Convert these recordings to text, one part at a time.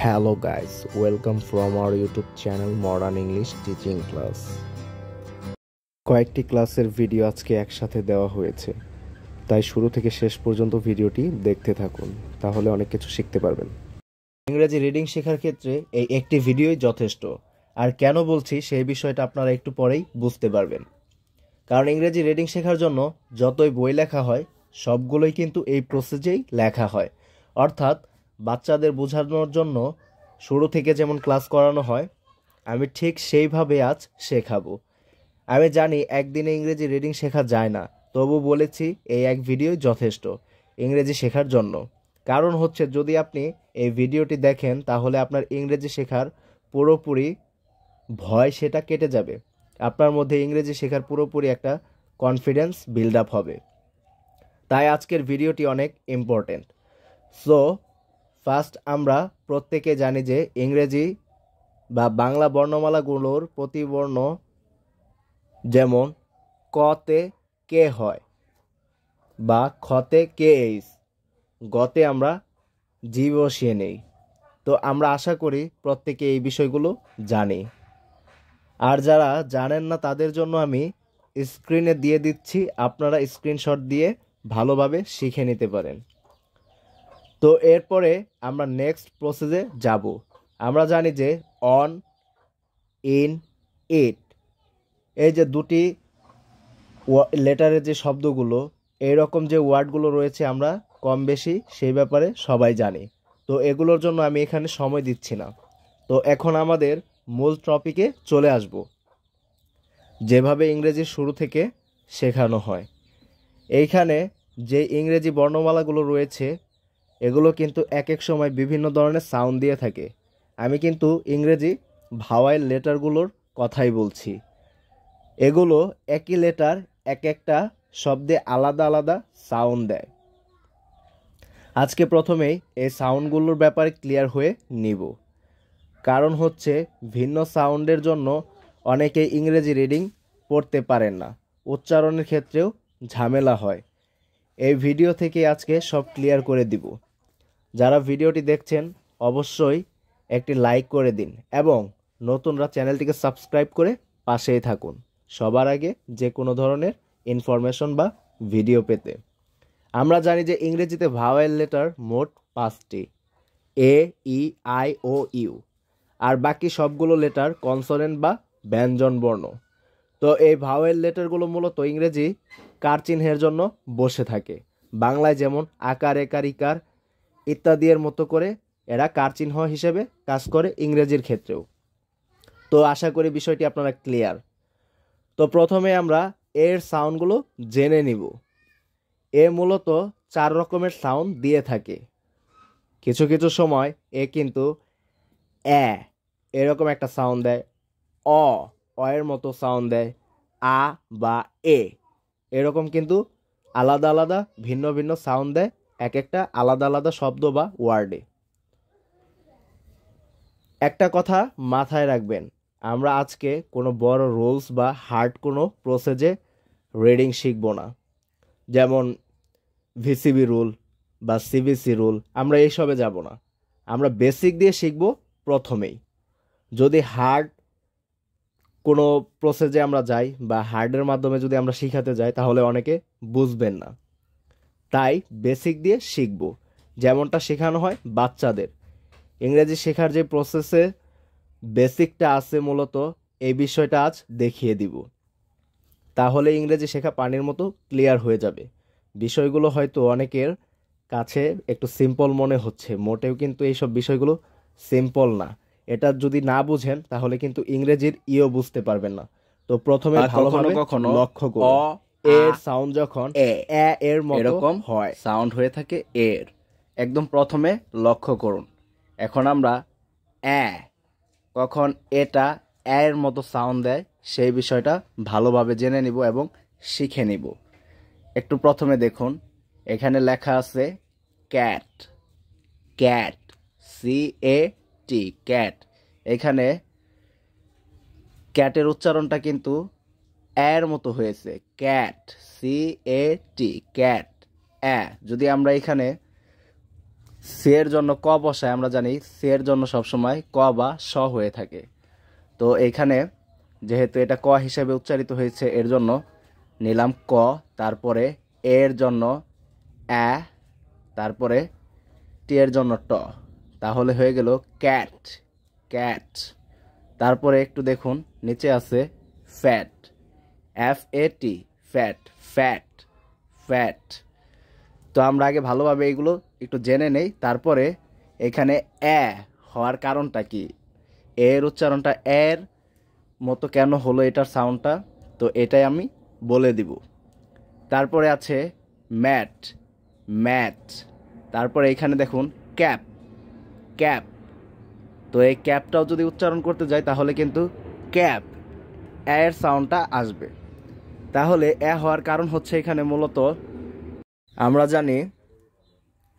Hello guys, welcome from our YouTube channel Modern English Teaching Class। কয়েকটি ক্লাসের video আজকে একসাথে দেওয়া হয়েছে, তাই শুরু থেকে শেষ পর্যন্ত ভিডিওটি দেখতে থাকুন, তাহলে অনেক কিছু শিখতে পারবেন। ইংরেজি রিডিং শেখার ক্ষেত্রে এই একটি ভিডিওই যথেষ্ট। আর কেন বলছি সেই বিষয়টা আপনারা একটু পরেই বুঝতে পারবেন। কারণ ইংরেজি রিডিং শেখার জন্য যতই বই লেখা হয় সবগুলোই কিন্তু এই প্রসেসেই লেখা হয়। অর্থাৎ বাচ্চাদের বোঝানোর জন্য শুরু থেকে যেমন ক্লাস করানো হয়, আমি ঠিক সেইভাবে আজ শেখাবো। আমি জানি একদিনে ইংরেজি রিডিং শেখা যায় না, তবু বলেছি এই এক ভিডিওই যথেষ্ট ইংরেজি শেখার জন্য। কারণ হচ্ছে যদি আপনি এই ভিডিওটি দেখেন তাহলে আপনার ইংরেজি শেখার পুরোপুরি ভয় সেটা কেটে যাবে। আপনার মধ্যে ইংরেজি শেখার পুরোপুরি একটা কনফিডেন্স বিল্ড আপ হবে। তাই আজকের ভিডিওটি অনেক ইম্পর্টেন্ট। সো ফার্স্ট আমরা প্রত্যেকে জানি যে ইংরেজি বা বাংলা বর্ণমালাগুলোর প্রতিবর্ণ যেমন কতে কে হয় বা খতে কে এইস, গতে আমরা জি বসিয়ে নেই। তো আমরা আশা করি প্রত্যেকে এই বিষয়গুলো জানি। আর যারা জানেন না তাদের জন্য আমি স্ক্রিনে দিয়ে দিচ্ছি, আপনারা স্ক্রিনশট দিয়ে ভালোভাবে শিখে নিতে পারেন। তো এরপরে আমরা নেক্সট প্রসেসে যাব। আমরা জানি যে অন, ইন, ইট, এই যে দুটি লেটারের যে শব্দগুলো, এইরকম যে ওয়ার্ডগুলো রয়েছে আমরা কম বেশি সেই ব্যাপারে সবাই জানি। তো এগুলোর জন্য আমি এখানে সময় দিচ্ছি না। তো এখন আমাদের মূল টপিকে চলে আসব, যেভাবে ইংরেজি শুরু থেকে শেখানো হয়। এইখানে যে ইংরেজি বর্ণমালাগুলো রয়েছে এগুলো কিন্তু এক এক সময় বিভিন্ন ধরনের সাউন্ড দিয়ে থাকে। আমি কিন্তু ইংরেজি ভাওয়াইল লেটারগুলোর কথাই বলছি। এগুলো একই লেটার এক একটা শব্দে আলাদা আলাদা সাউন্ড দেয়। আজকে প্রথমেই এই সাউন্ডগুলোর ব্যাপারে ক্লিয়ার হয়ে নিব। কারণ হচ্ছে ভিন্ন সাউন্ডের জন্য অনেকে ইংরেজি রিডিং পড়তে পারেন না, উচ্চারণের ক্ষেত্রেও ঝামেলা হয়। এই ভিডিও থেকে আজকে সব ক্লিয়ার করে দিব। যারা ভিডিওটি দেখছেন অবশ্যই একটি লাইক করে দিন এবং নতুনরা চ্যানেলটিকে সাবস্ক্রাইব করে পাশেই থাকুন, সবার আগে যে কোনো ধরনের ইনফরমেশন বা ভিডিও পেতে। আমরা জানি যে ইংরেজিতে ভাওয়েল লেটার মোট 5টি, এ, ই, আই, ও, ইউ। আর বাকি সবগুলো লেটার কনসোনেন্ট বা ব্যঞ্জন বর্ণ। তো এই ভাওয়েল লেটারগুলো মূলত ইংরেজি কার চিহ্নের জন্য বসে থাকে। বাংলায় যেমন আকার, একার, ইকার ইত্যাদি এর মতো করে এরা কার চিহ্ন হিসেবে কাজ করে ইংরেজির ক্ষেত্রেও। তো আশা করি বিষয়টি আপনারা ক্লিয়ার। তো প্রথমে আমরা এর সাউন্ডগুলো জেনে নিব। এ মূলত 4 রকমের সাউন্ড দিয়ে থাকে। কিছু কিছু সময় এ কিন্তু এরকম একটা সাউন্ড দেয়, অ এর মতো সাউন্ড দেয়, আ বা এ এরকম কিন্তু আলাদা আলাদা ভিন্ন ভিন্ন সাউন্ড দেয় এক একটা আলাদা আলাদা শব্দ বা ওয়ার্ডে। একটা কথা মাথায় রাখবেন, আমরা আজকে কোনো বড় রুলস বা হার্ড কোনো প্রসেসে রিডিং শিখব না। যেমন ভিসিবি রুল বা সিবিসি রুল, আমরা এইসবে যাব না। আমরা বেসিক দিয়ে শিখব প্রথমেই। যদি হার্ড কোনো প্রসেসে আমরা যাই বা হার্ডের মাধ্যমে যদি আমরা শিখাতে যাই তাহলে অনেকে বুঝবেন না। তাই বেসিক দিয়ে শিখব, যেমনটা শেখানো হয় বাচ্চাদের। ইংরেজি শেখার যে প্রসেসে বেসিকটা আছে মূলত এই বিষয়টা আজ দেখিয়ে দিব। তাহলে ইংরেজি শেখা পানির মতো ক্লিয়ার হয়ে যাবে। বিষয়গুলো হয়তো অনেকের কাছে একটু সিম্পল মনে হচ্ছে, মোটেও কিন্তু এইসব বিষয়গুলো সিম্পল না। এটা যদি না বুঝেন তাহলে কিন্তু ইংরেজির ইও বুঝতে পারবেন না। তো প্রথমে ভালোভাবে লক্ষ্য করুন, এর সাউন্ড যখন এর মতো এরকম হয় সাউন্ড হয়ে থাকে এর, একদম প্রথমে লক্ষ্য করুন। এখন আমরা কখন এটা এর মতো সাউন্ড দেয় সেই বিষয়টা ভালোভাবে জেনে নিব এবং শিখে নিব। একটু প্রথমে দেখুন, এখানে লেখা আছে ক্যাট, ক্যাট, CAT, ক্যাট। এখানে ক্যাটের উচ্চারণটা কিন্তু এর মতো হয়েছে, ক্যাট, CAT, ক্যাট। যদি আমরা এখানে সি এর জন্য ক বসায় আমরা জানি সি এর জন্য সবসময় ক বা স হয়ে থাকে। তো এখানে যেহেতু এটা ক হিসেবে উচ্চারিত হয়েছে এর জন্য নিলাম ক, তারপরে এর জন্য অ্যা, তারপরে টি এর জন্য ট, তাহলে হয়ে গেল ক্যাট, ক্যাট। তারপরে একটু দেখুন নিচে আছে fat, FAT, fat, fat, fat. তো আমরা আগে ভালোভাবে এগুলো একটু জেনে নেই, তারপরে এখানে অ্যা হওয়ার কারণটা কি, এর উচ্চারণটা এর মতো কেন হলো এটার সাউন্ডটা, তো এটাই আমি বলে দিব। তারপরে আছে ম্যাট, ম্যাট। তারপরে এখানে দেখুন ক্যাপ, ক্যাপ। তো এই ক্যাপটাও যদি উচ্চারণ করতে যাই তাহলে কিন্তু ক্যাপ, এর সাউন্ডটা আসবে। তাহলে এ হওয়ার কারণ হচ্ছে এখানে মূলত আমরা জানি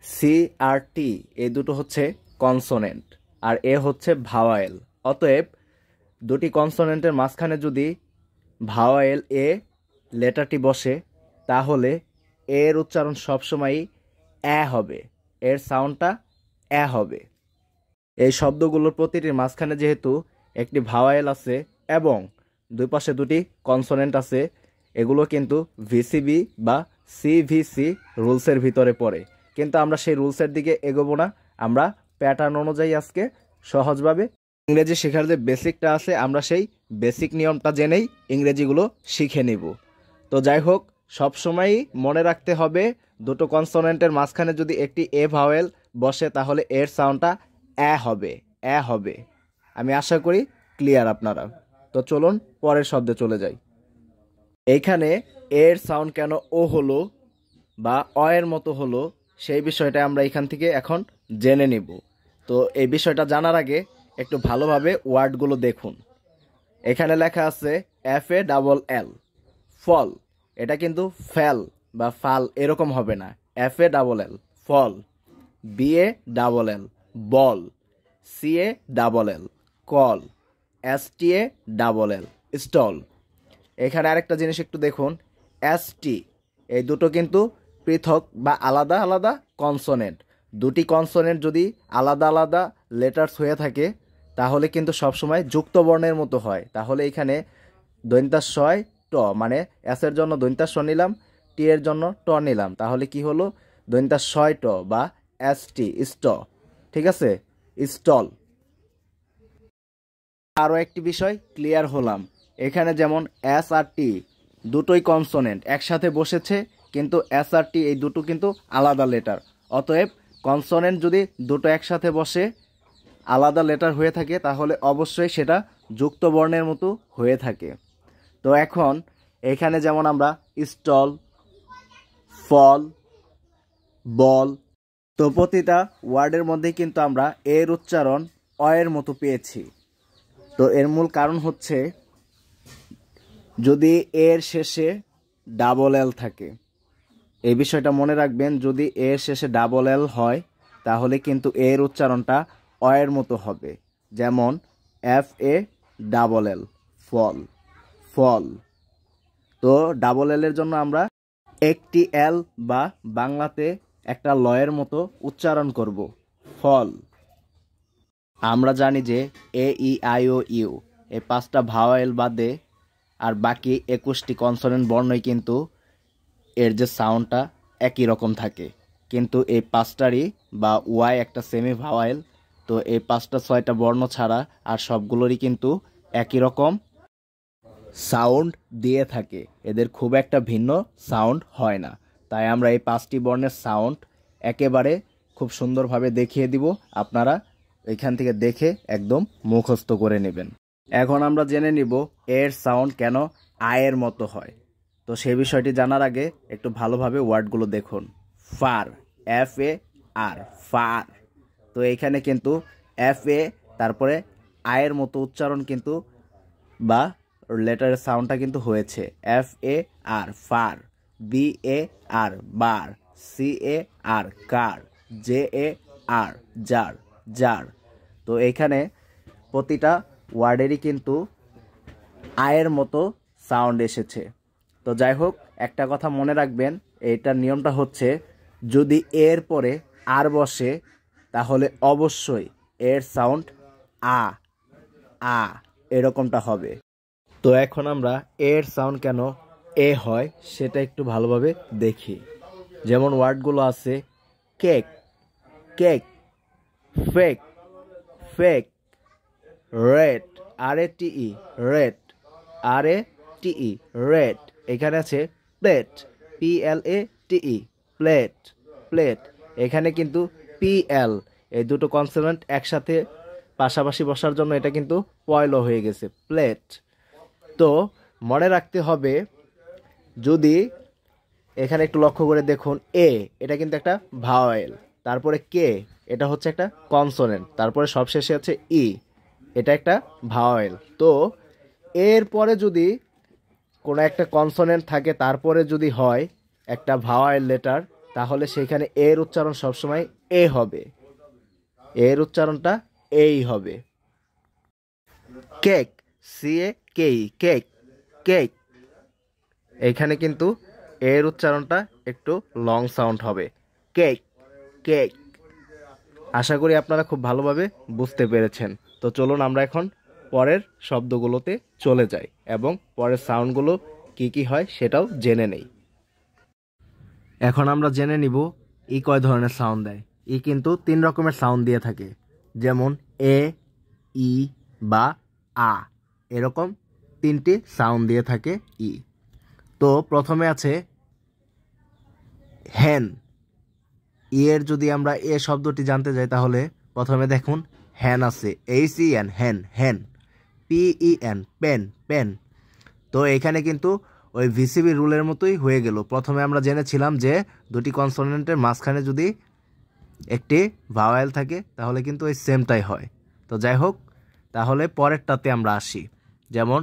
সি আর টি এই দুটো হচ্ছে কনসোনেন্ট আর এ হচ্ছে ভাওয়েল। অতএব দুটি কনসোনেন্টের মাঝখানে যদি ভাওয়েল এ লেটারটি বসে তাহলে এর উচ্চারণ সবসময়ই অ্যা হবে, এর সাউন্ডটা অ্যা হবে। এই শব্দগুলোর প্রতিটির মাঝখানে যেহেতু একটি ভাওয়েল আছে এবং দুই পাশে দুটি কনসোনেন্ট আছে, এগুলো কিন্তু ভিসিবি বা সিভিসি রুলসের ভিতরে পড়ে। কিন্তু আমরা সেই রুলসের দিকে এগোবো না, আমরা প্যাটার্ন অনুযায়ী আজকে সহজভাবে ইংরেজি শেখার যে বেসিকটা আছে আমরা সেই বেসিক নিয়মটা জেনেই ইংরেজিগুলো শিখে নিব। তো যাই হোক, সবসময়ই মনে রাখতে হবে দুটো কনসোনেন্টের মাঝখানে যদি একটি এ ভাওয়েল বসে তাহলে এর সাউন্ডটা অ্যা হবে, অ্যা হবে। আমি আশা করি ক্লিয়ার আপনারা। তো চলুন পরের শব্দে চলে যাই। এইখানে এর সাউন্ড কেন ও হলো বা অ এর মতো হলো সেই বিষয়টা আমরা এখান থেকে এখন জেনে নিব। তো এই বিষয়টা জানার আগে একটু ভালোভাবে ওয়ার্ডগুলো দেখুন। এখানে লেখা আছে FALL, ফল। এটা কিন্তু ফেল বা ফাল এরকম হবে না, FALL, fall. BALL, ball. CALL, call. STALL, stall. এখানে আরেকটা জিনিস একটু দেখুন, ST, এই দুটো কিন্তু পৃথক বা আলাদা আলাদা কনসোনেন্ট। দুটি কনসোনেন্ট যদি আলাদা আলাদা লেটার্স হয়ে থাকে তাহলে কিন্তু সবসময় যুক্ত বর্ণের মতো হয়। তাহলে এখানে দন্তাস্বয় ট, মানে এস এর জন্য দন্তাস্ব নিলাম, টি এর জন্য ট নিলাম, তাহলে কি হলো দন্তাস্বয় ট বা ST, স্ট। ঠিক আছে, স্টল। আরও একটি বিষয় ক্লিয়ার হলাম, এখানে যেমন এস আর টি দুটোই কনসোনেন্ট একসাথে বসেছে, কিন্তু এস আর টি এই দুটো কিন্তু আলাদা লেটার। অতএব কনসোনেন্ট যদি দুটো একসাথে বসে আলাদা লেটার হয়ে থাকে তাহলে অবশ্যই সেটা যুক্ত বর্ণের মতো হয়ে থাকে। তো এখন এখানে যেমন আমরা স্টল, ফল, বল, তো প্রতিটা ওয়ার্ডের মধ্যেই কিন্তু আমরা এর উচ্চারণ অ এর মতো পেয়েছি। তো এর মূল কারণ হচ্ছে যদি এর শেষে ডাবল এল থাকে, এই বিষয়টা মনে রাখবেন, যদি এর শেষে ডাবল এল হয় তাহলে কিন্তু এর উচ্চারণটা অ এর মতো হবে। যেমন FALL, ফল, ফল। তো ডাবল এল এর জন্য আমরা একটি এল বা বাংলাতে একটা লয়ের মতো উচ্চারণ করব, ফল। আমরা জানি যে AEIOU এই 5টা ভাওয়েল বাদে আর বাকি 21টি কনসোনেন্ট বর্ণই কিন্তু এর যে সাউন্ডটা একই রকম থাকে, কিন্তু এই 5টারই বা ওয়াই একটা সেমি ভাওয়েল। তো এই 5টা 6টা বর্ণ ছাড়া আর সবগুলোরই কিন্তু একই রকম সাউন্ড দিয়ে থাকে, এদের খুব একটা ভিন্ন সাউন্ড হয় না। তাই আমরা এই 5টি বর্ণের সাউন্ড একেবারে খুব সুন্দরভাবে দেখিয়ে দিব, আপনারা এখান থেকে দেখে একদম মুখস্থ করে নেবেন। এখন আমরা জেনে নিব এর সাউন্ড কেন আয়ের মতো হয়। তো সেই বিষয়টি জানার আগে একটু ভালোভাবে ওয়ার্ডগুলো দেখুন। Far, FAR, far. তো এইখানে কিন্তু FA তারপরে আয়ের মতো উচ্চারণ কিন্তু বা লেটারের সাউন্ডটা কিন্তু হয়েছে FAR, far. BAR, bar. CAR, car. JAR, jar, jar. তো এইখানে প্রতিটা ওয়ার্ডেরই কিন্তু আয়ের মতো সাউন্ড এসেছে। তো যাই হোক, একটা কথা মনে রাখবেন, এইটার নিয়মটা হচ্ছে যদি এর পরে আর বসে তাহলে অবশ্যই এর সাউন্ড আ আ এরকমটা হবে। তো এখন আমরা এর সাউন্ড কেন এ হয় সেটা একটু ভালোভাবে দেখি। যেমন ওয়ার্ডগুলো আছে cake, cake, fake, fake, red, RATE, red, RATE, red. এখানে আছে প্লেট, PLATE, প্লেট, প্লেট। এখানে কিন্তু PL এই দুটো কনসোনেন্ট একসাথে পাশাপাশি বসার জন্য এটা কিন্তু পয়ল হয়ে গেছে, প্লেট। তো মনে রাখতে হবে, যদি এখানে একটু লক্ষ্য করে দেখুন, এ এটা কিন্তু একটা ভাওয়েল, তারপরে কে এটা হচ্ছে একটা কনসোনেন্ট, তারপরে সবশেষে আছে ই এটা একটা ভাওয়েল। তো এর পরে যদি কোনো একটা কনসোনেন্ট থাকে তারপরে যদি হয় একটা ভাওয়েল লেটার, তাহলে সেখানে এর উচ্চারণ সবসময় এ হবে, এর উচ্চারণটা এই হবে। Cake, CAKE, cake, cake. এখানে কিন্তু এর উচ্চারণটা একটু লং সাউন্ড হবে, কেক, কেক। আশা করি আপনারা খুব ভালোভাবে বুঝতে পেরেছেন। তো চলুন আমরা এখন পরের শব্দগুলোতে চলে যাই এবং পরের সাউন্ডগুলো কি কি হয় সেটাও জেনে নেই। এখন আমরা জেনে নিব ই কয় ধরনের সাউন্ড দেয়। ই কিন্তু 3 রকমের সাউন্ড দিয়ে থাকে, যেমন এ, ই বা আ, এরকম 3টি সাউন্ড দিয়ে থাকে ই। তো প্রথমে আছে হেন। এর যদি আমরা এ শব্দটি জানতে যাই তাহলে প্রথমে দেখুন হ্যান আছে, HEN, হ্যান, হ্যান, PEN, পেন, পেন। তো এখানে কিন্তু ওই VCB রুলের মতোই হয়ে গেল। প্রথমে আমরা জেনেছিলাম যে দুটি কনসোনেন্টের মাঝখানে যদি একটি ভাওয়েল থাকে তাহলে কিন্তু ওই সেমটাই হয়। তো যাই হোক, তাহলে পরেরটাতে আমরা আসি। যেমন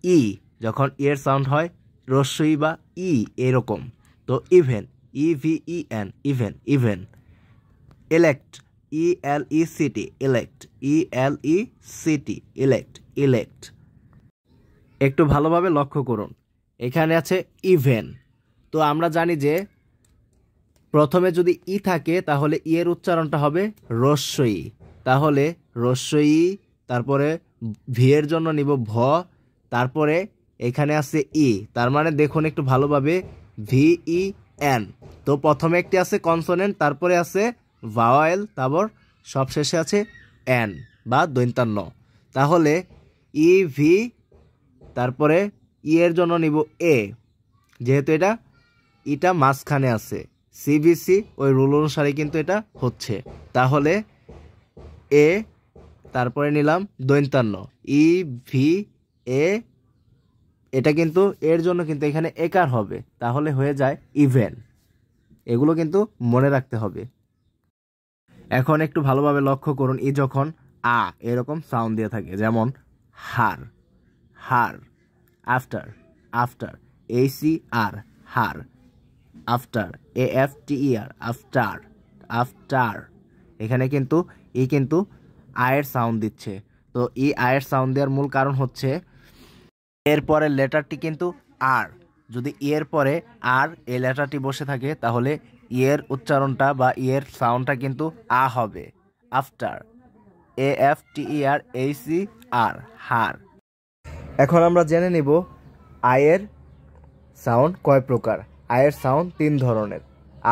ই, যখন এর সাউন্ড হয় রস্বই বা ই এরকম। তো even, EVEN, even, even. Elect, ELECT, elect, ELECT, elect, elect. একটু ভালোভাবে লক্ষ্য করুন, এখানে আছে ইভেন। তো আমরা জানি যে প্রথমে যদি ই থাকে তাহলে ই এর উচ্চারণটা হবে রস্বই, তাহলে রস্বই, তারপরে ভি এর জন্য নিব ভ, তারপরে এখানে আছে ই, তার মানে দেখুন একটু ভালোভাবে VEN। তো প্রথমে একটি আছে কনসোনেন্ট, তারপরে আছে ভাওয়েল, তারপর সবশেষে আছে এন বা দন্তান্ন। তাহলে EV, তারপরে ই এর জন্য নিব এ, যেহেতু এটা মাঝখানে আছে, CBC ওই রুল অনুসারে কিন্তু এটা হচ্ছে। তাহলে এ, তারপরে নিলাম দন্তান্ন, EVA, এটা কিন্তু এর জন্য কিন্তু এখানে একার হবে, তাহলে হয়ে যায় ইভেন। এগুলো কিন্তু মনে রাখতে হবে। এখন একটু ভালোভাবে লক্ষ্য করুন, ই যখন আ এরকম সাউন্ড দিয়ে থাকে, যেমন হার, হার, আফটার, আফটার, ACR, হার, আফটার, AFTER, আফটার, আফটার। এখানে কিন্তু ই কিন্তু আয়ের সাউন্ড দিচ্ছে। তো ই আয়ের সাউন্ড দেওয়ার মূল কারণ হচ্ছে এর পরের লেটারটি কিন্তু আর, যদি এর পরে আর এই লেটারটি বসে থাকে তাহলে এর উচ্চারণটা বা এর সাউন্ডটা কিন্তু আ হবে, আফটার, AFTER, হার। এখন আমরা জেনে নিব আয়ের সাউন্ড কয় প্রকার। আয়ের সাউন্ড 3 ধরনের।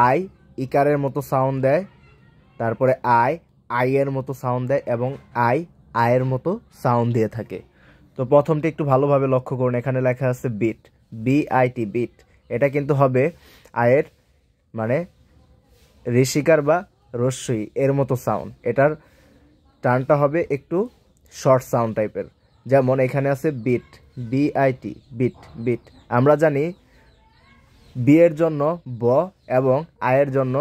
আই ইকারের মতো সাউন্ড দেয়, তারপরে আই এর মতো সাউন্ড দেয়, এবং আয়ের মতো সাউন্ড দিয়ে থাকে। তো প্রথমটি একটু ভালোভাবে লক্ষ্য করুন, এখানে লেখা আছে বিট, BIT, বিট। এটা কিন্তু হবে আয়ের মানে ঋষিকার বা রস্বই এর মতো সাউন্ড। এটার টানটা হবে একটু শর্ট সাউন্ড টাইপের। যেমন এখানে আছে বিট, BIT, বিট, বিট। আমরা জানি বি এর জন্য ব এবং আয়ের জন্য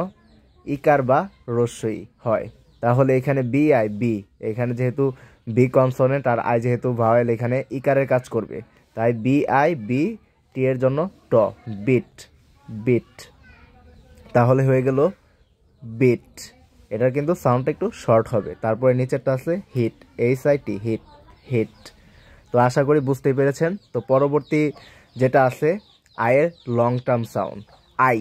ইকার বা রস্বই হয়, তাহলে এখানে BI, বি, এখানে যেহেতু বি কনসোনেন্ট আর আই যেহেতু ভাওয়েল, এখানে ইকারের কাজ করবে, তাই BI, বি, টি এর জন্য ট, বিট, বিট। তাহলে হয়ে গেল বিট। এটার কিন্তু সাউন্ডটা একটু শর্ট হবে। তারপরে নিচেরটা আছে হিট, HIT, হিট, হিট। তো আশা করি বুঝতেই পেরেছেন। তো পরবর্তী যেটা আছে আয়ের লং টার্ম সাউন্ড, আই,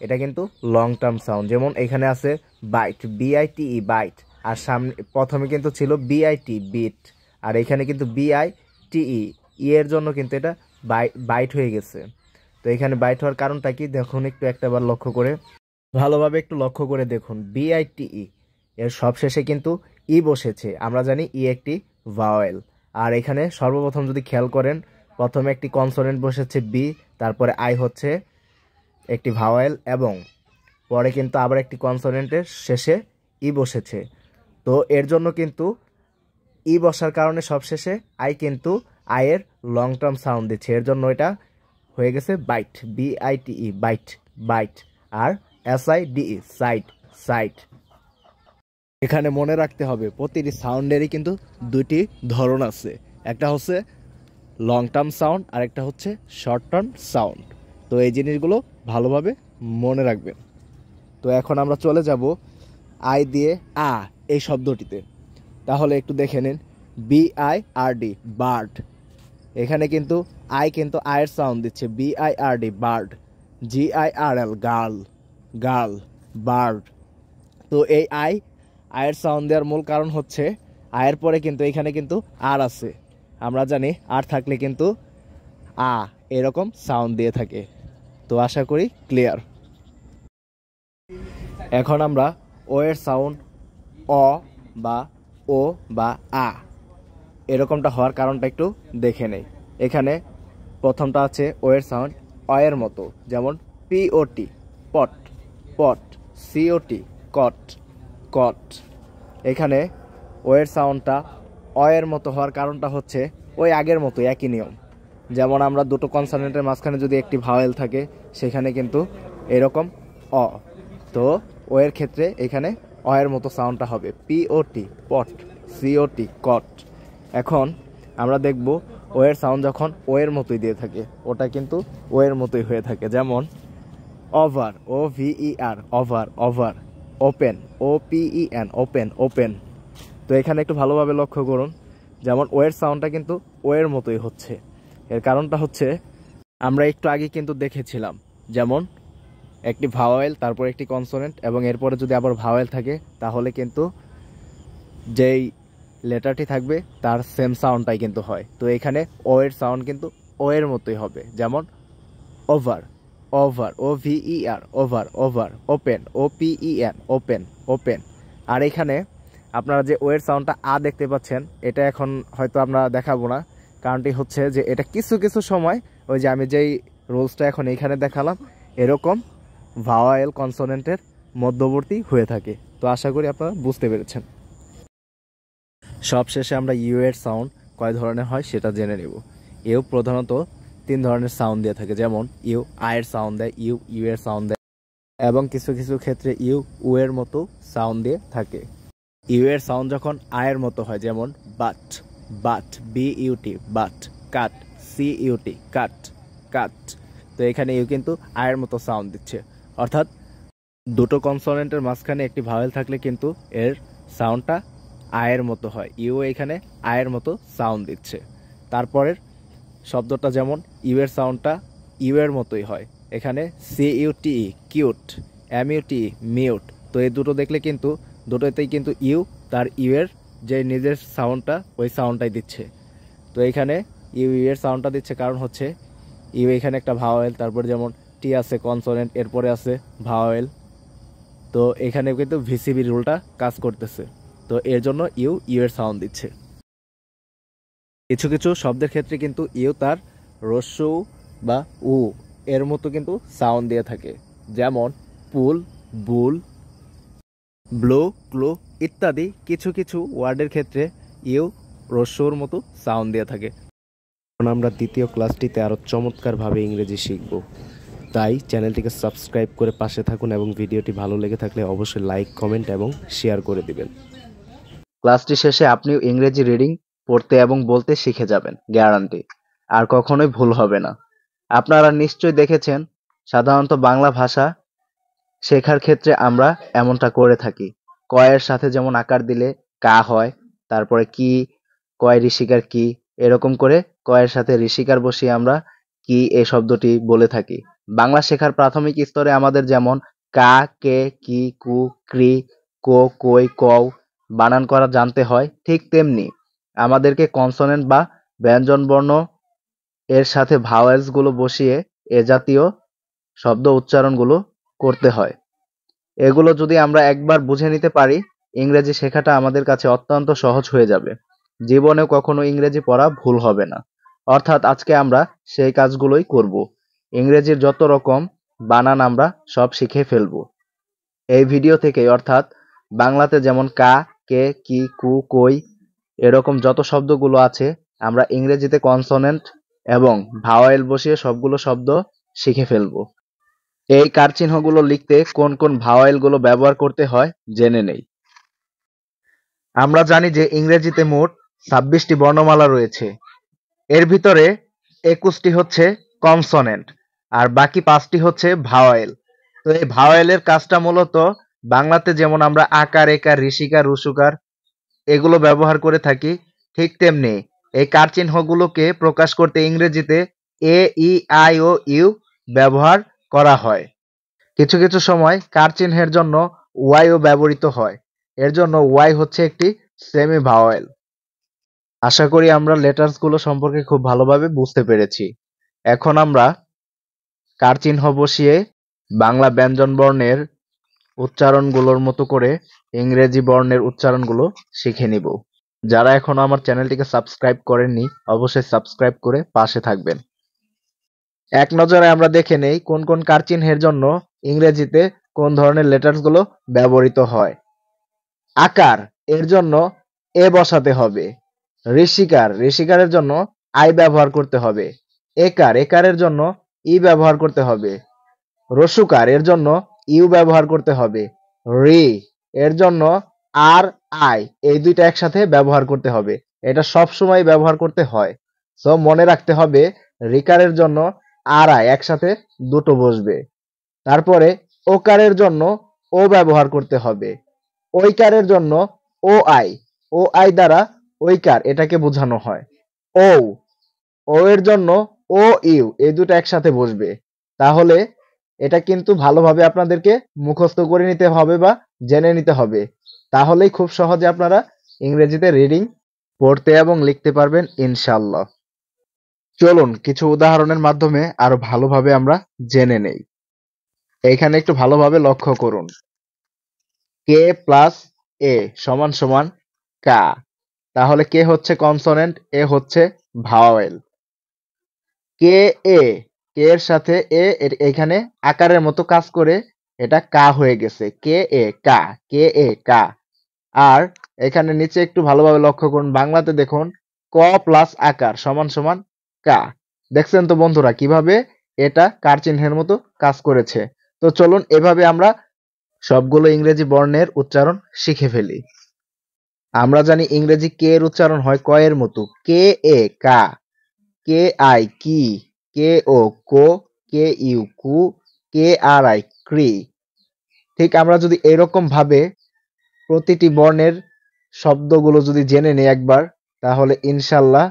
এটা কিন্তু লং টার্ম সাউন্ড। যেমন এখানে আছে বাইট, BITE বাইট। আর সামনে প্রথমে কিন্তু ছিল BIT বিট, আর এখানে কিন্তু BITE এর জন্য কিন্তু এটা বাইট হয়ে গেছে। তো এখানে বাইট হওয়ার কারণটা কি দেখুন, একটু একটাবার লক্ষ্য করে ভালোভাবে একটু লক্ষ্য করে দেখুন। BITE এর সবশেষে কিন্তু ই বসেছে। আমরা জানি ই একটি ভাওয়েল। আর এখানে সর্বপ্রথম যদি খেয়াল করেন, প্রথমে একটি কনসোনেন্ট বসেছে বি, তারপরে আই হচ্ছে একটি ভাওয়েল, এবং পরে কিন্তু আবার একটি কনসোনেন্টের শেষে ই বসেছে। তো এর জন্য কিন্তু ই বসার কারণে সবশেষে আই কিন্তু আয়ের লং টার্ম সাউন্ড দিচ্ছে, এর জন্য এটা হয়ে গেছে বাইট, BITE বাইট, বাইট। আর SIDE সাইট, সাইট। এখানে মনে রাখতে হবে প্রতিটি সাউন্ডেরই কিন্তু দুইটি ধরন আছে, একটা হচ্ছে লং টার্ম সাউন্ড আর একটা হচ্ছে শর্ট টার্ম সাউন্ড। তো এই জিনিসগুলো ভালোভাবে মনে রাখবেন। তো এখন আমরা চলে যাব আই দিয়ে আ এই শব্দটিতে। তাহলে একটু দেখে নিন, BIRD বার্ড। এখানে কিন্তু আই কিন্তু আয়ের সাউন্ড দিচ্ছে, BIRD bird. GIRL girl, girl, bird. তো এই আয়ের সাউন্ড দেওয়ার মূল কারণ হচ্ছে আয়ের পরে কিন্তু এখানে কিন্তু আর আছে। আমরা জানি আর থাকলে কিন্তু আ এরকম সাউন্ড দিয়ে থাকে। তো আশা করি ক্লিয়ার। এখন আমরা ও এর সাউন্ড অ বা ও বা আ এরকমটা হওয়ার কারণটা একটু দেখে নেই। এখানে প্রথমটা আছে ও এর সাউন্ড অ এর মতো, যেমন POT পট, পট, COT কট, কট। এখানে ও এর সাউন্ডটা অ এর মতো হওয়ার কারণটা হচ্ছে ওই আগের মতো একই নিয়ম। যেমন আমরা দুটো কনসোনেন্টের মাঝখানে যদি একটি ভাওয়েল থাকে সেখানে কিন্তু এরকম অ। তো ও এর ক্ষেত্রে এখানে অ এর মতো সাউন্ডটা হবে POT পট, COT কট। এখন আমরা দেখব ও এর সাউন্ড যখন ও এর মতোই দিয়ে থাকে, ওটা কিন্তু ও এর মতোই হয়ে থাকে। যেমন over, OVER over, over. Open, OPEN open, open. তো এখানে একটু ভালোভাবে লক্ষ্য করুন, যেমন ও এর সাউন্ডটা কিন্তু ও এর মতোই হচ্ছে। এর কারণটা হচ্ছে আমরা একটু আগে কিন্তু দেখেছিলাম, যেমন একটি ভাওয়েল, তারপর একটি কনসোনেন্ট, এবং এরপরে যদি আবার ভাওয়েল থাকে তাহলে কিন্তু যেই লেটারটি থাকবে তার সেম সাউন্ডটাই কিন্তু হয়। তো এখানে ও এর সাউন্ড কিন্তু ও এর মতোই হবে। যেমন over, over, OVER over, over. Open, OPEN open, open. আর এখানে আপনারা যে ও এর সাউন্ডটা আ দেখতে পাচ্ছেন, এটা এখন হয়তো আমরা দেখাবো না। কারণটি হচ্ছে যে এটা কিছু কিছু সময় ওই যে আমি যেই রুলসটা এখন এইখানে দেখালাম এরকম ভাওয়েল কনসোনেন্টের মধ্যবর্তী হয়ে থাকে। তো আশা করি আপনারা বুঝতে পেরেছেন। সবশেষে আমরা ইউ এর সাউন্ড কয় ধরনের হয় সেটা জেনে নেব। ইউ প্রধানত 3 ধরনের সাউন্ড দিয়ে থাকে, যেমন ইউ আয়ের সাউন্ড দেয়, ইউ ইউ এর সাউন্ড দেয়, এবং কিছু কিছু ক্ষেত্রে ইউ উ এর মতো সাউন্ড দিয়ে থাকে। ইউ এর সাউন্ড যখন আয়ের মতো হয়, যেমন but, but, BUT but. Cut, CUT কাট, কাট। তো এখানে ইউ কিন্তু আয়ের মতো সাউন্ড দিচ্ছে, অর্থাৎ দুটো কনসোনেন্টের মাঝখানে একটি ভাওয়েল থাকলে কিন্তু এর সাউন্ডটা আয়ের মতো হয়। ইউ এখানে আয়ের মতো সাউন্ড দিচ্ছে। তারপরের শব্দটা যেমন ইউ এর সাউন্ডটা ইউ এর মতোই হয়, এখানে CUTE কিউট, MUTE মিউট। তো এই দুটো দেখলে কিন্তু দুটোতেই কিন্তু ইউ তার ইউ এর যে নিজের সাউন্ডটা ওই সাউন্ডটাই দিচ্ছে। তো এখানে ইউ ইউ এর সাউন্ডটা দিচ্ছে কারণ হচ্ছে ইউ এখানে একটা ভাওয়েল, তারপর যেমন টি আছে কনসোনেন্ট, এরপরে আছে ভাওয়েল। তো এখানে কিন্তু VCB রুলটা কাজ করতেছে। তো এর জন্য ইউ ইউ এর সাউন্ড দিচ্ছে। কিছু কিছু শব্দের ক্ষেত্রে কিন্তু ইউ তার রস্য বা উ এর মতো কিন্তু সাউন্ড দিয়ে থাকে, যেমন পুল, বুল, ব্লো, ক্লো ইত্যাদি। কিছু কিছু ওয়ার্ডের ক্ষেত্রে ইউ রস্যর মতো সাউন্ড দিয়ে থাকে। এখন আমরা দ্বিতীয় ক্লাসটিতে আরও চমৎকারভাবে ইংরেজি শিখব। তাই চ্যানেলটিকে সাবস্ক্রাইব করে পাশে থাকুন, এবং ভিডিওটি ভালো লেগে থাকলে অবশ্যই লাইক, কমেন্ট এবং শেয়ার করে দিবেন। ক্লাসটি শেষে আপনিও ইংরেজি রিডিং পড়তে এবং বলতে শিখে যাবেন, গ্যারান্টি। আর কখনোই ভুল হবে না। আপনারা নিশ্চয়ই দেখেছেন, সাধারণত বাংলা ভাষা শেখার ক্ষেত্রে আমরা এমনটা করে থাকি। কয়ের সাথে যেমন আকার দিলে কা হয়, তারপরে কি, কয় ঋষিকার কি, এরকম করে কয়ের সাথে ঋষিকার বসিয়ে আমরা কি এই শব্দটি বলে থাকি। বাংলা শেখার প্রাথমিক স্তরে আমাদের যেমন কা, কে, কি, কু, ক্রি, কো, কই, কও বানান করা জানতে হয়, ঠিক তেমনি আমাদেরকে কনসোনেন্ট বা ব্যঞ্জনবর্ণ এর সাথে ভাওয়েলস গুলো বসিয়ে এ জাতীয় শব্দ উচ্চারণগুলো করতে হয়। এগুলো যদি আমরা একবার বুঝে নিতে পারি, ইংরেজি শেখাটা আমাদের কাছে অত্যন্ত সহজ হয়ে যাবে। জীবনেও কখনো ইংরেজি পড়া ভুল হবে না। অর্থাৎ আজকে আমরা সেই কাজগুলোই করব। ইংরেজির যত রকম বানান আমরা সব শিখে ফেলব এই ভিডিও থেকেই। অর্থাৎ বাংলাতে যেমন কা, কে, কি, কু, কই এরকম যত শব্দগুলো আছে আমরা ইংরেজিতে কনসোনেন্ট এবং ভাওয়েল বসিয়ে সবগুলো শব্দ শিখে ফেলব। এই কার চিহ্নগুলো লিখতে কোন কোন ভাওয়েল গুলো ব্যবহার করতে হয় জেনে নেই। আমরা জানি যে ইংরেজিতে মোট 26টি বর্ণমালা রয়েছে। এর ভিতরে 21টি হচ্ছে কনসোনেন্ট আর বাকি 5টি হচ্ছে ভাওয়েল। তো এই ভাওয়েলের কাজটা মূলত বাংলাতে যেমন আমরা আকার, একার, ঋষিকার, রুসুকার এগুলো ব্যবহার করে থাকি, ঠিক তেমনি এই কার চিহ্নগুলোকে প্রকাশ করতে ইংরেজিতে এ, ই, আই ও ইউ ব্যবহার করা হয়। কিছু কিছু সময় কার চিহ্নের জন্য ওয়াইও ব্যবহৃত হয়। এর জন্য ওয়াই হচ্ছে একটি সেমি ভাওয়েল। আশা করি আমরা লেটার্স গুলো সম্পর্কে খুব ভালোভাবে বুঝতে পেরেছি। এখন আমরা কার চিহ্ন বসিয়ে বাংলা ব্যঞ্জন বর্ণের উচ্চারণগুলোর মতো করে ইংরেজি বর্ণের উচ্চারণগুলো শিখে নিব। যারা এখনো আমার চ্যানেলটিকে সাবস্ক্রাইব করেননি অবশ্যই সাবস্ক্রাইব করে পাশে থাকবেন। এক নজরে আমরা দেখে নেই কোন কোন কার চিহ্নের জন্য ইংরেজিতে কোন ধরনের লেটার্স গুলো ব্যবহৃত হয়। আকার এর জন্য এ বসাতে হবে। ঋষিকারের জন্য আই ব্যবহার করতে হবে। একারের জন্য ই ব্যবহার করতে হবে। রসুকার এর জন্য ইউ ব্যবহার করতে হবে। রি এর জন্য আর আই এই দুইটা একসাথে ব্যবহার করতে হবে। এটা সব সময় ব্যবহার করতে হয়। সো মনে রাখতে হবে রিকারের জন্য আর আই একসাথে দুটো বসবে। তারপরে ওকারের জন্য ও ব্যবহার করতে হবে। ঐকারের জন্য ও আই দ্বারা ঐকার এটাকে বোঝানো হয়। ও ও এর জন্য ও ইউ এই দুটো একসাথে বসবে। তাহলে এটা কিন্তু ভালোভাবে আপনাদেরকে মুখস্থ করে নিতে হবে বা জেনে নিতে হবে। তাহলেই খুব সহজে আপনারা ইংরেজিতে রিডিং পড়তে এবং লিখতে পারবেন ইনশাআল্লাহ। চলুন কিছু উদাহরণের মাধ্যমে আরো ভালোভাবে আমরা জেনে নেই। এইখানে একটু ভালোভাবে লক্ষ্য করুন। কে প্লাস এ সমান সমান কা। তাহলে কে হচ্ছে কনসোনেন্ট, এ হচ্ছে ভাওয়েল। কে এ কে এর সাথে এখানে আকারের মতো কাজ করে এটা কা হয়ে গেছে। কে এ কা। আর এখানে নিচে একটু ভালোভাবে লক্ষ্য করুন। বাংলাতে দেখুন ক প্লাস আকার সমান সমান কা। দেখছেন তো বন্ধুরা কিভাবে এটা কার চিহ্নের মতো কাজ করেছে। তো চলুন এভাবে আমরা সবগুলো ইংরেজি বর্ণের উচ্চারণ শিখে ফেলি। আমরা জানি ইংরেজি কে এর উচ্চারণ হয় ক এর মতো। কে এ কা, কে আই কি, কে ও কো, কে ইউ কু, কে আর আই ক্রি। ঠিক আমরা যদি এরকম ভাবে প্রতিটি বর্ণের শব্দগুলো যদি জেনে নিই একবার, তাহলে ইনশাল্লাহ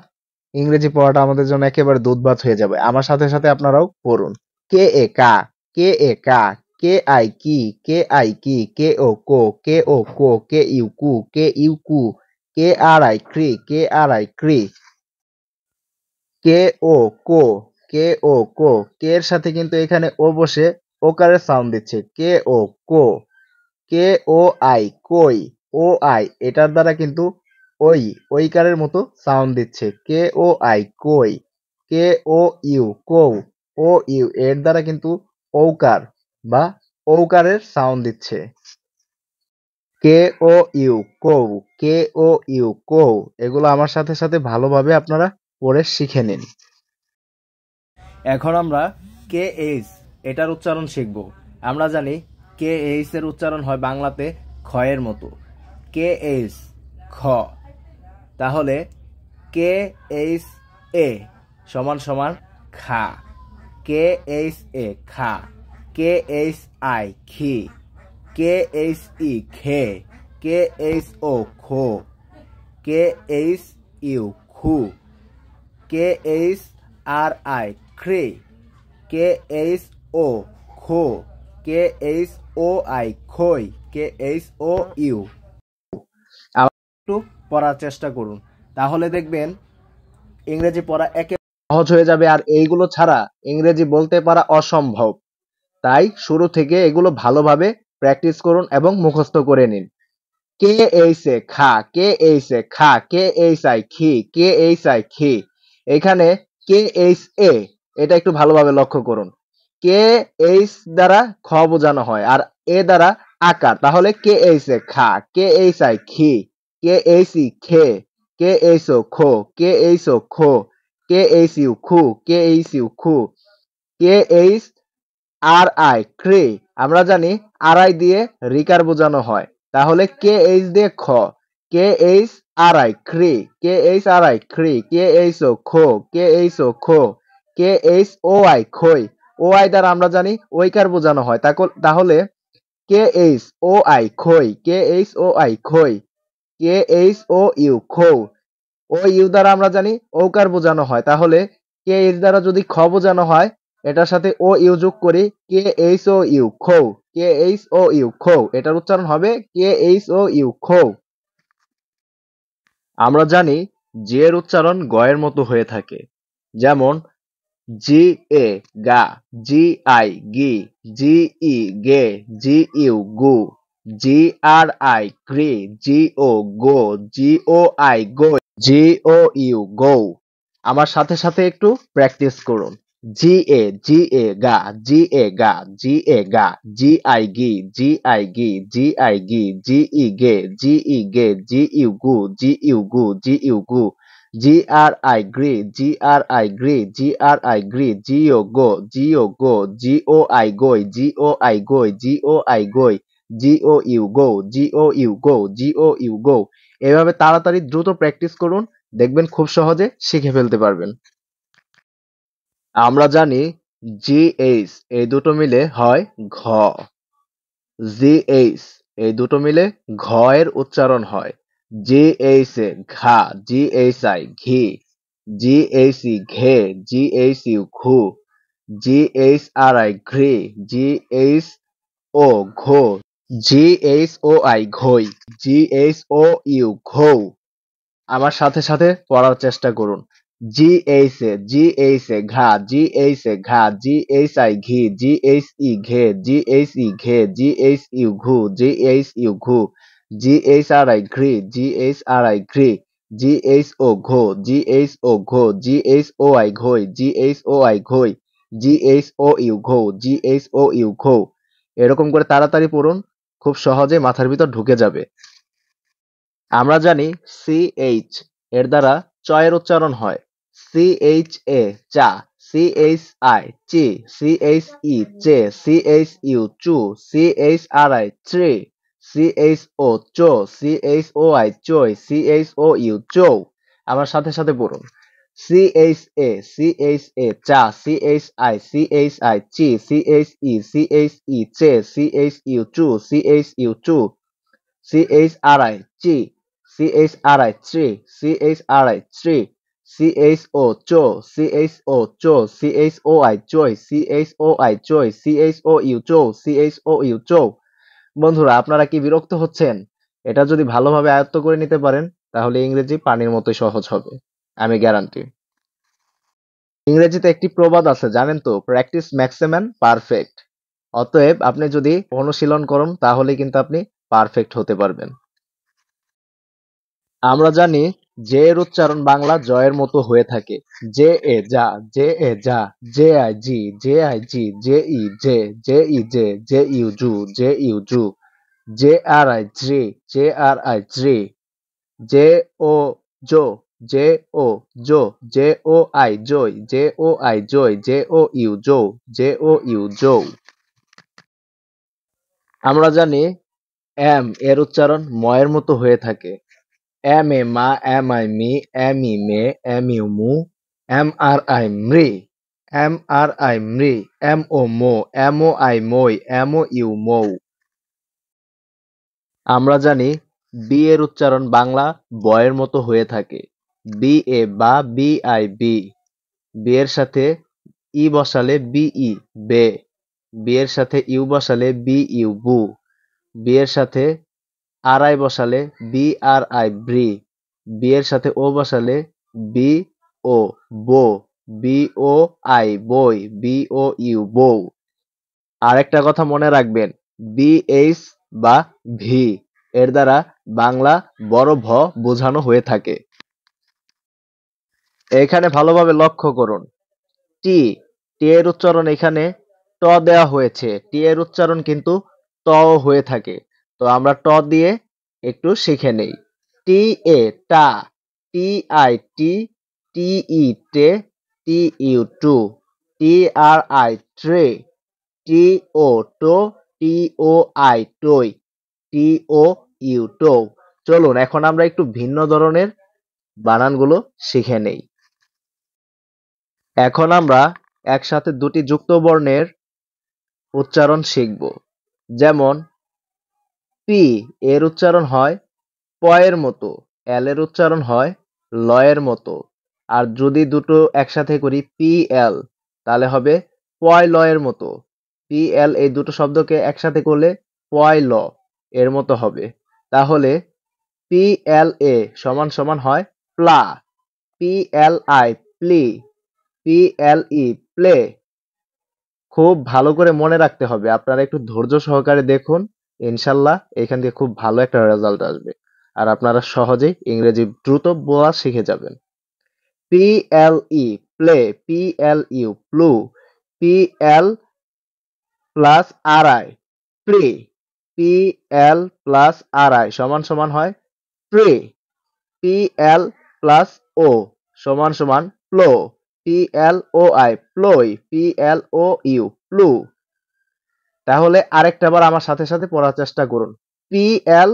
ইংরেজি পড়াটা আমাদের জন্য একেবারে দুধভাত হয়ে যাবে। আমার সাথে সাথে আপনারাও পড়ুন। কে এ কা, কে এ কা, কে আই কি, কে আই কি, কে ও কো, কে ও কো, কে ইউ কু, কে ইউ কু, কে আর আই ক্রি, কে আর আই ক্রি। কে ও কো, কে ও কো, কে এর সাথে কিন্তু এখানে ও বসে ওকারের সাউন্ড দিচ্ছে। কে ও কো, কে ও আই কই, ও আই এটার দ্বারা কিন্তু ওইকারের মতো সাউন্ড দিচ্ছে। কে ও আই কই, কে ও ইউ কৌ, ও ইউ এর দ্বারা কিন্তু ঔকার বা ঔকারের সাউন্ড দিচ্ছে। কে ও ইউ কৌ, কে ও ইউ কৌ এগুলো আমার সাথে সাথে ভালোভাবে আপনারা পড়ে শিখে নিন। এখন আমরা কে এইচ এটার উচ্চারণ শিখব। আমরা জানি কে এইচ এর উচ্চারণ হয় বাংলাতে খ এর মতো। কে এইচ খ। তাহলে কে এইচ এ সমান সমান খা। কে এইচ এ খা। কে এইচ আই খি। কে এইচ ই খে। কে এইচ ও খো। কে এইচ ইউ খু। কে এইচ আর আই ক্রে। কে এইচ ও খো। KHOI খই, KHOU। একটু পড়ার চেষ্টা করুন, তাহলে দেখবেন ইংরেজি পড়া একে সহজ হয়ে যাবে। আর এইগুলো ছাড়া ইংরেজি বলতে পারা অসম্ভব। তাই শুরু থেকে এগুলো ভালোভাবে প্র্যাকটিস করুন এবং মুখস্থ করে নিন। কে এইসে খা, কে এইসে খা, কে এইসাই খি, কে এইসাই খি। এখানে কে এইস এ, এটা একটু ভালোভাবে লক্ষ্য করুন। কে এইস দ্বারা খ বোঝানো হয় আর এ দ্বারা আকার, তাহলে কে এইসে খা, কে এইসাই খি, কে এইসি খে, কে এইসো খো, কে এইসো খো, কে এইসিউ খু, কে এইসিউ খু, কে এইস আর আই ক্রে। আমরা জানি আর আই দিয়ে রিকার বোঝানো হয়, তাহলে কে এইচ দিয়ে খ, কে এইচ আর আই ক্রি, কে এইচ আর আই ক্রি, কে এইচ ও খো, কে এইচ ও খো, কে এইচ ও আই খই। ও আই দ্বারা আমরা জানি ওইকার বোঝানো হয়, তাহলে কে এইচ ও আই খই, কে এইচ ও আই খই, কে এইচ ও ইউ খো। ও ইউ দ্বারা আমরা জানি ওকার বোঝানো হয়, তাহলে কে এইচ দ্বারা যদি খ বোঝানো হয়, এটার সাথে ও ইউ যোগ করি, কে এইচ ও ইউ খো, কে এইচ ও ইউ খো। এটার উচ্চারণ হবে কে এইচ ও ইউ খো। আমরা জানি জি এর উচ্চারণ গ এর মতো হয়ে থাকে, যেমন জি এ গা, জি আই গি, জি ই গে, জি ইউ গু, জি আর আই গ্রি, জি ও গো, জি ও আই গো, জি ও ইউ গো। আমার সাথে সাথে একটু প্র্যাকটিস করুন। জি এ গা, জি এ গা, জি এ গা, জি আই গি, জি আই গি, জি আই গি, জি ই গে, জি ই গে, জি ইউ গু, জি ইউ গু, জি ইউ গু, জি আর আই গ্রি, জি আর আই গ্রি, জি আর আই গ্রি, জি ও গো, জি ও গো, জি ও আই গই, জি ও আই গই, জি ও আই গই, জি ও ইউ গো, জি ও ইউ গো, জি ও ইউ গো। এভাবে তাড়াতাড়ি দ্রুত প্র্যাকটিস করুন, দেখবেন খুব সহজে শিখে ফেলতে পারবেন। আমরা জানি জি এইচ এই দুটো মিলে হয় ঘ, জি এইচ এই দুটো মিলে ঘ এর উচ্চারণ হয়। জি এইচ এ ঘা, জি এইচ আই ঘি, জি এইচ ই ঘে, জি এইচ ইউ ঘু, জি এইচ আর আই ঘ্রি, জি এইচ ও ঘো, জি এইচ ও আই ঘই, জি এইচ ও ইউ ঘৌ। আমার সাথে সাথে পড়ার চেষ্টা করুন। জি এইচ এ ঘা, জি এইচ এ ঘা, জি এইচ আই ঘি, জি এইচ ই ঘে, জি এইচ ই ঘে, জি এইচ ইউ ঘু, জি এইচ ইউ ঘু, জি এইচ আর আই ঘ্রি, জি এইচ আর আই ঘ্রি, জি এইচ ও ঘো, জি এইচ ও ঘো, জি এইচ ও আই ঘই, জি এইচ ও আই ঘই, জি এইচ ও ইউ ঘো, G H O U ঘো। এরকম করে তাড়াতাড়ি পড়ুন, খুব সহজে মাথার ভিতর ঢুকে যাবে। আমরা জানি CH এর দ্বারা চ এর উচ্চারণ হয়। CHA চা, CHI চি, CHE চে, CHU চু, CHRI চ্রি, CHO চো, CHOI চই, CHOU চৌ। আমার সাথে সাথে পড়ুন। CHA চা, CHI চি, CHE চে, CHU চু, CHU চু, CHRI চি, CHRI চ্রি, CHRI চ্রি, CHO চো, CHO চো, CHOI চই, CHOI চই, CHOU চৌ, CHOU চৌ। বন্ধুরা, আপনারা কি বিরক্ত হচ্ছেন? এটা যদি ভালোভাবে আয়ত্ত করে নিতে পারেন, তাহলে ইংরেজি পানির মতোই সহজ হবে, আমি গ্যারান্টি। ইংরেজিতে একটি প্রবাদ আছে জানেন তো, practice makes a man perfect. অতএব আপনি যদি অনুশীলন করেন তাহলে কিন্তু আপনি পারফেক্ট হতে পারবেন। আমরা জানি জে এর উচ্চারণ বাংলা জয়ের মতো হয়ে থাকে। জে এ যা, জে এ যা, জে আই জি, জে আই জি, জে ই জে, জে ই জে, জে ইউ জু, জে ইউ জু, জে আর আই জি, জে আর আই জি, জে ও জো, জে ও জো, জে ও আই জই, জে ও আই জই, জে ও ইউ জো, জে ও ইউ জো। আমরা জানি এম এর উচ্চারণ ম এর মতো হয়ে থাকে। এম এ মা, এম আই মি, এম ই মে, এম ইউ মু, এম আর আই মৃ, এম আর আই মৃ, এম ও মো, এম ও আই মই, এম ও ইউ মৌ। আমরা জানি বি এর উচ্চারণ বাংলা বয়ের মতো হয়ে থাকে। বি এ বা, বি আই বি, বি এর সাথে ই বসালে বি ই বে, বি এর সাথে ইউ বসালে বি ইউ বু, বি এর সাথে আর আই বসালে বি আর আই ব্রি, বি এর সাথে ও বসালে বি ও বো, বি ও আই বই, বি ও ইউ বউ। আরেকটা কথা মনে রাখবেন, বিএইচ বা ভি এর দ্বারা বাংলা বড় ভ বোঝানো হয়ে থাকে। এখানে ভালোভাবে লক্ষ্য করুন, টি, টি এর উচ্চারণ এখানে ট দেওয়া হয়েছে, টি এর উচ্চারণ কিন্তু ত হয়ে থাকে। তো আমরা ট দিয়ে একটু শিখে নেই। টি এ টা, T I T, T E টে, টি ইউ টু, টি আর আই ট্রে, টি ও টো, টি ও আই টই, টি ও ইউ টো। চলুন এখন আমরা একটু ভিন্ন ধরনের বানানগুলো শিখে নেই। এখন আমরা একসাথে দুটি যুক্ত বর্ণের উচ্চারণ শিখব। যেমন পি এর উচ্চারণ হয় প এর মতো, এল এর উচ্চারণ হয় ল এর মতো। আর যদি দুটো একসাথে করি পি এল, তাহলে হবে পয় ল এর মতো। পি এল এই দুটো শব্দকে একসাথে করলে পয় ল এর মতো হবে। তাহলে পি এল এ সমান সমান হয় প্লা, পি এল আই প্লি, পি এল ই প্লে। খুব ভালো করে মনে রাখতে হবে, আপনারা একটু ধৈর্য সহকারে দেখুন, ইনশাল্লাহ এখান থেকে খুব ভালো একটা রেজাল্ট আসবে আর আপনারা সহজেই ইংরেজি দ্রুত বলা শিখে যাবেন। পি এল ই প্লে, পি এল ইউ প্লু, P L plus R I প্রি, P L plus R I সমান সমান হয় প্রি, পি এল প্লাস ও সমান সমান প্লো, পি এল ও আই প্লোই, পি এল ও ইউ প্লু। তাহলে আরেকটা বার আমার সাথে সাথে পড়ার চেষ্টা করুন। পি এল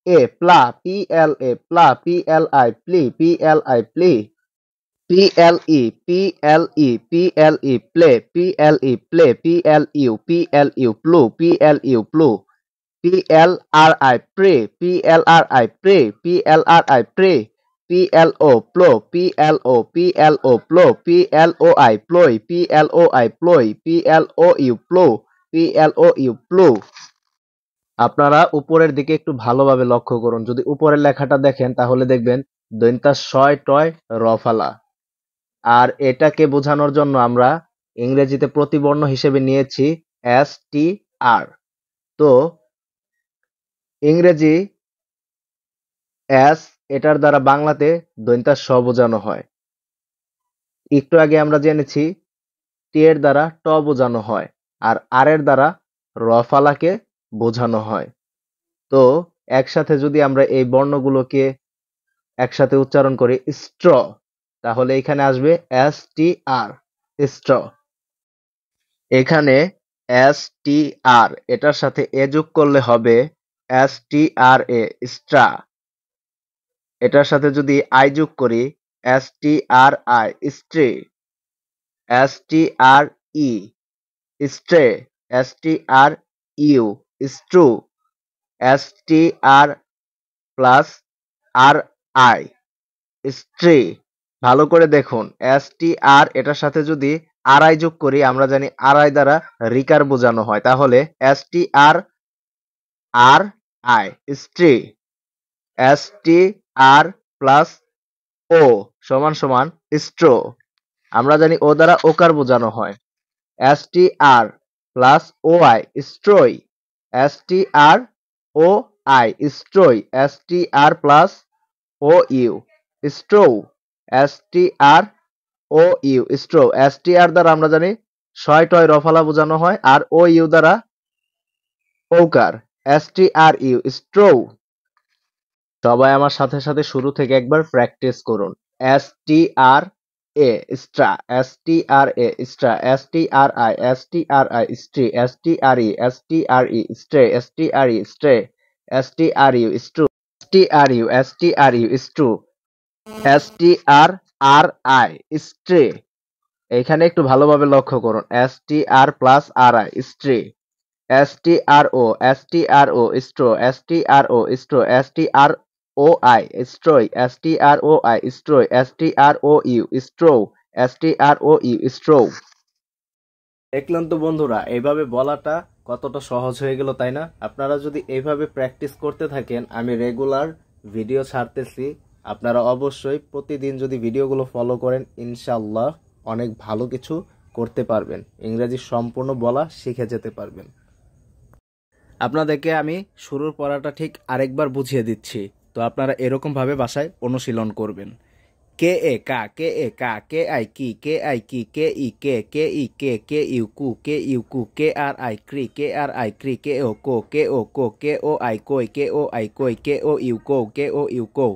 এ প্লা, পি এল এ প্লা, পি এল আই প্লি, পি এল আই প্লি, P L E, P L E, P L E প্লে, পি এল ই প্লে, P L U, P L U প্লু, পি এল ইউ প্লু, P L R I প্রে, P L R I প্রে, P L R I প্রে, P L O প্লো, P L O, P L O প্লো, P L O I প্লোই, P L O I প্লোই, P L O U প্লো, P L O U প্লু। আপনারা উপরের দিকে একটু ভালোভাবে লক্ষ্য করুন, যদি উপরের লেখাটা দেখেন তাহলে দেখবেন দন্তা শয় টয় রফালা। আর এটাকে বোঝানোর জন্য আমরা ইংরেজিতে প্রতিবর্ণ হিসেবে নিয়েছি এস টি আর। তো ইংরেজি এস এটার দ্বারা বাংলাতে দন্তা স বোঝানো হয়। একটু আগে আমরা জেনেছি টি এর দ্বারা ট বোঝানো হয় আর আর এর দ্বারা রফালাকে বোঝানো হয়। তো একসাথে যদি আমরা এই বর্ণগুলোকে একসাথে উচ্চারণ করি স্ট্র, তাহলে এখানে আসবে এস টি আর, স্ট্র। এখানে এস টি আর এটার সাথে এ যোগ করলে হবে এস টি আর এ, স্ট্রা। এটার সাথে যদি আই যোগ করি এস টি আর আই, স্ট্রে, এস টি আর ই, স্ট্রে, এস টি আর ইউ, স্ট্রু, S T R plus R I, স্ট্রি। ভালো করে দেখুন, এস টি আর এটার সাথে যদি আর আই যোগ করি, আমরা জানি আর আই দ্বারা রিকার বোঝানো হয়, তাহলে S T R R I, স্ট্রি, S T R plus O সমান সমান স্ট্রো। আমরা জানি ও দ্বারা ওকার বোঝানো হয়, S T R plus O I, স্ট্রই, S T R O I, স্ট্রই, S T R plus O U, স্ট্রো, S T R O U, স্ট্রো। এস টি আর দ্বারা আমরা জানি শয় টয় রফালা বোঝানো হয় আর ও ইউ দ্বারা ওকার, এস টি আর ইউ, স্ট্রো। সবাই আমার সাথে সাথে শুরু থেকে একবার প্র্যাকটিস করুন। এস টি আর এ স্ট্রা, এস টি আর এ স্ট্রা, S T R I, S T R I স্ট্রি, S T R E, S T R E স্ট্রে, এস টি আর ই স্ট্রে, এস টি আর ইউ স্ট্রু, S T R U, S T R U স্ট্রু, S T R R I স্ট্রে। এখানে একটু ভালোভাবে লক্ষ্য করুন, S T R plus R I, স্ট্রে, S T R O, S T R O স্ট্রো, এস টি আর ও স্ট্রো, S T R O I স্ট্রোই, S T R O I স্ট্রোই, S T R O U স্ট্রো, S T R O U স্ট্রো। দেখলেন তো বন্ধুরা, এইভাবে বলাটা কতটা সহজ হয়ে গেল, তাই না? আপনারা যদি এইভাবে প্র্যাকটিস করতে থাকেন, আমি রেগুলার ভিডিও ছাড়তেছি, আপনারা অবশ্যই প্রতিদিন যদি ভিডিওগুলো ফলো করেন, ইনশাল্লাহ অনেক ভালো কিছু করতে পারবেন, ইংরেজি সম্পূর্ণ বলা শিখে যেতে পারবেন। আপনাদেরকে আমি শুরুর পড়াটা ঠিক আরেকবার বুঝিয়ে দিচ্ছি, তো আপনারা এরকমভাবে বাসায় অনুশীলন করবেন। কে এ কা, কে এ কা, কে আই কি, কে আই কি, কে ই কে, কে ই কে, কে ইউ কু, কে ইউ কু, কে আর আই ক্রি, কে আর আই ক্রি, কে ও কো, কে ও কো, কে ও আই কই, কে ও আই কই, K O you co, K O you কো।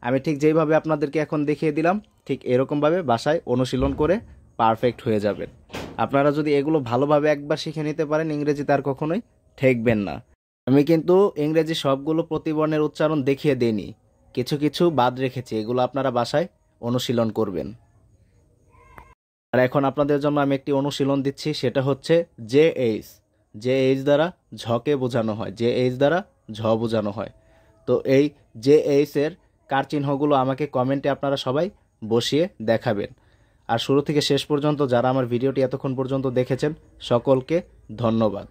আমি ঠিক যেইভাবে আপনাদেরকে এখন দেখিয়ে দিলাম, ঠিক এরকমভাবে বাসায় অনুশীলন করে পারফেক্ট হয়ে যাবেন। আপনারা যদি এগুলো ভালোভাবে একবার শিখে নিতে পারেন, ইংরেজিতে আর কখনোই ঠেকবেন না। আমি কিন্তু ইংরেজি সবগুলো প্রতিবর্ণের উচ্চারণ দেখিয়ে দিইনি, কিছু কিছু বাদ রেখেছি, এগুলো আপনারা বাসায় অনুশীলন করবেন। আর এখন আপনাদের জন্য আমি একটি অনুশীলন দিচ্ছি, সেটা হচ্ছে জে এইচ। জে এইচ দ্বারা ঝকে বোঝানো হয়, জে এইচ দ্বারা ঝ বোঝানো হয়। তো এই জে এইচ এর কার চিহ্নগুলো আমাকে কমেন্টে আপনারা সবাই বসিয়ে দেখাবেন। আর শুরু থেকে শেষ পর্যন্ত যারা আমার ভিডিওটি এতক্ষণ পর্যন্ত দেখেছেন, সকলকে ধন্যবাদ।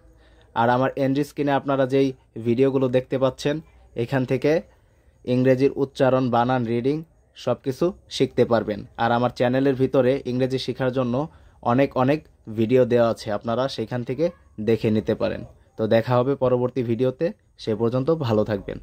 আর আমার এন্ড স্ক্রিনে আপনারা যেই ভিডিওগুলো দেখতে পাচ্ছেন, এখান থেকে ইংরেজির উচ্চারণ, বানান, রিডিং সব কিছু শিখতে পারবেন। আর আমার চ্যানেলের ভিতরে ইংরেজি শেখার জন্য অনেক অনেক ভিডিও দেওয়া আছে, আপনারা সেখান থেকে দেখে নিতে পারেন। তো দেখা হবে পরবর্তী ভিডিওতে, সে পর্যন্ত ভালো থাকবেন।